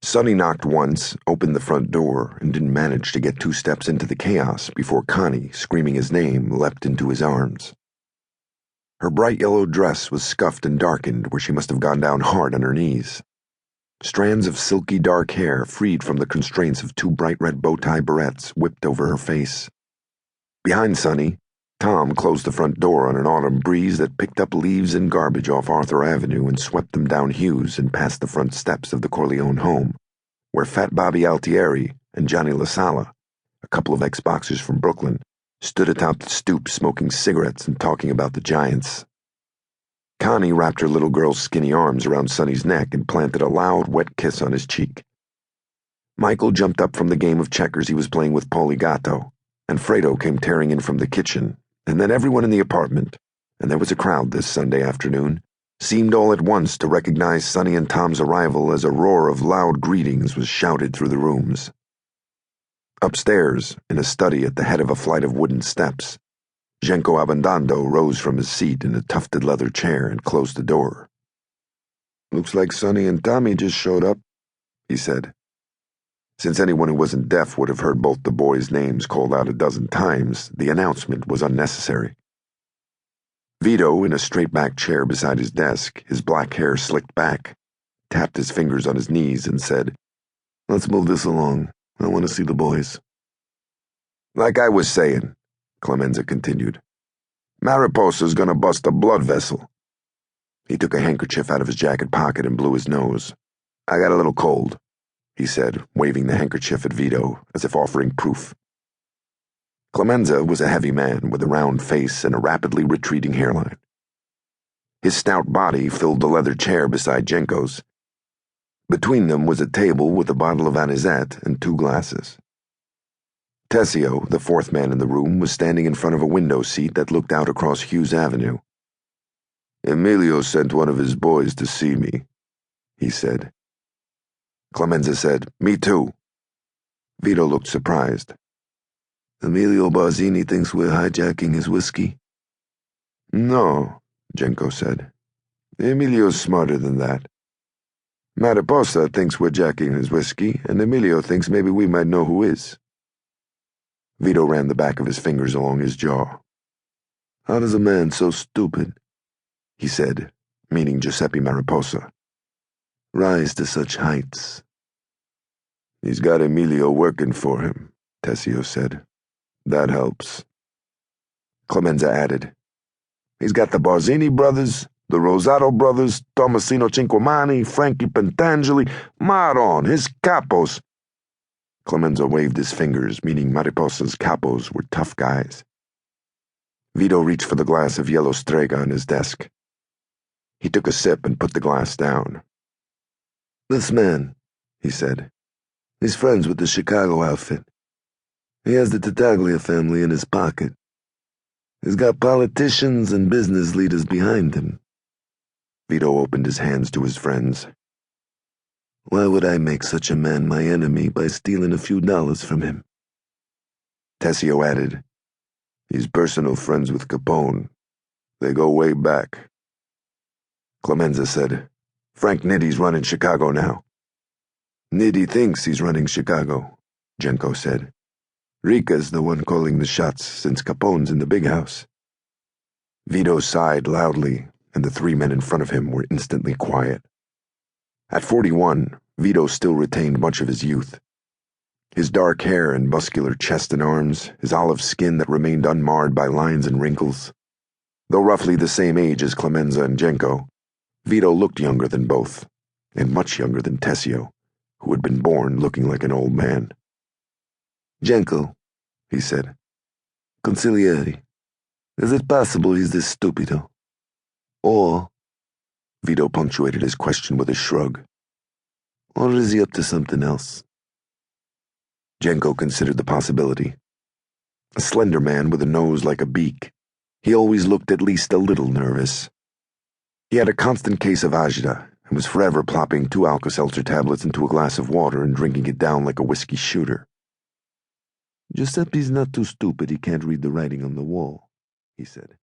Sonny knocked once, opened the front door, and didn't manage to get 2 steps into the chaos before Connie, screaming his name, leapt into his arms. Her bright yellow dress was scuffed and darkened where she must have gone down hard on her knees. Strands of silky dark hair, freed from the constraints of 2 bright red bow-tie barrettes, whipped over her face. Behind Sonny, Tom closed the front door on an autumn breeze that picked up leaves and garbage off Arthur Avenue and swept them down Hughes and past the front steps of the Corleone home, where Fat Bobby Altieri and Johnny LaSala, a couple of ex-boxers from Brooklyn, stood atop the stoop smoking cigarettes and talking about the Giants. Connie wrapped her little girl's skinny arms around Sonny's neck and planted a loud, wet kiss on his cheek. Michael jumped up from the game of checkers he was playing with Paulie Gatto, and Fredo came tearing in from the kitchen, and then everyone in the apartment, and there was a crowd this Sunday afternoon, seemed all at once to recognize Sonny and Tom's arrival as a roar of loud greetings was shouted through the rooms. Upstairs, in a study at the head of a flight of wooden steps, Genco Abandando rose from his seat in a tufted leather chair and closed the door. "Looks like Sonny and Tommy just showed up," he said. Since anyone who wasn't deaf would have heard both the boys' names called out a dozen times, the announcement was unnecessary. Vito, in a straight-back chair beside his desk, his black hair slicked back, tapped his fingers on his knees and said, "Let's move this along. I want to see the boys." "Like I was saying," Clemenza continued, "Mariposa's gonna bust a blood vessel." He took a handkerchief out of his jacket pocket and blew his nose. "I got a little cold," he said, waving the handkerchief at Vito as if offering proof. Clemenza was a heavy man with a round face and a rapidly retreating hairline. His stout body filled the leather chair beside Genco's. Between them was a table with a bottle of anisette and 2 glasses. Tessio, the 4th man in the room, was standing in front of a window seat that looked out across Hughes Avenue. "Emilio sent one of his boys to see me," he said. Clemenza said, "Me too." Vito looked surprised. "Emilio Barzini thinks we're hijacking his whiskey?" "No," Genco said. "Emilio's smarter than that. Mariposa thinks we're jacking his whiskey, and Emilio thinks maybe we might know who is." Vito ran the back of his fingers along his jaw. "How does a man so stupid," he said, meaning Giuseppe Mariposa, "rise to such heights?" "He's got Emilio working for him," Tessio said. "That helps." Clemenza added, "He's got the Barzini brothers, the Rosato brothers, Tomasino Cinquemani, Frankie Pentangeli, Maron, his capos." Clemenza waved his fingers, meaning Mariposa's capos were tough guys. Vito reached for the glass of yellow strega on his desk. He took a sip and put the glass down. "This man," he said, "he's friends with the Chicago outfit. He has the Tattaglia family in his pocket. He's got politicians and business leaders behind him." Vito opened his hands to his friends. "Why would I make such a man my enemy by stealing a few dollars from him?" Tessio added, "He's personal friends with Capone. They go way back." Clemenza said, "Frank Nitty's running Chicago now." "Nitty thinks he's running Chicago," Genco said. "Rika's the one calling the shots since Capone's in the big house." Vito sighed loudly, and the 3 men in front of him were instantly quiet. At 41, Vito still retained much of his youth. His dark hair and muscular chest and arms, his olive skin that remained unmarred by lines and wrinkles. Though roughly the same age as Clemenza and Genco, Vito looked younger than both, and much younger than Tessio, who had been born looking like an old man. "Genco," he said, "consigliere, is it possible he's this stupido? Or," Vito punctuated his question with a shrug, "or is he up to something else?" Genco considered the possibility. A slender man with a nose like a beak, he always looked at least a little nervous. He had a constant case of agita and was forever plopping 2 Alka-Seltzer tablets into a glass of water and drinking it down like a whiskey shooter. "Giuseppe's not too stupid he can't read the writing on the wall," he said.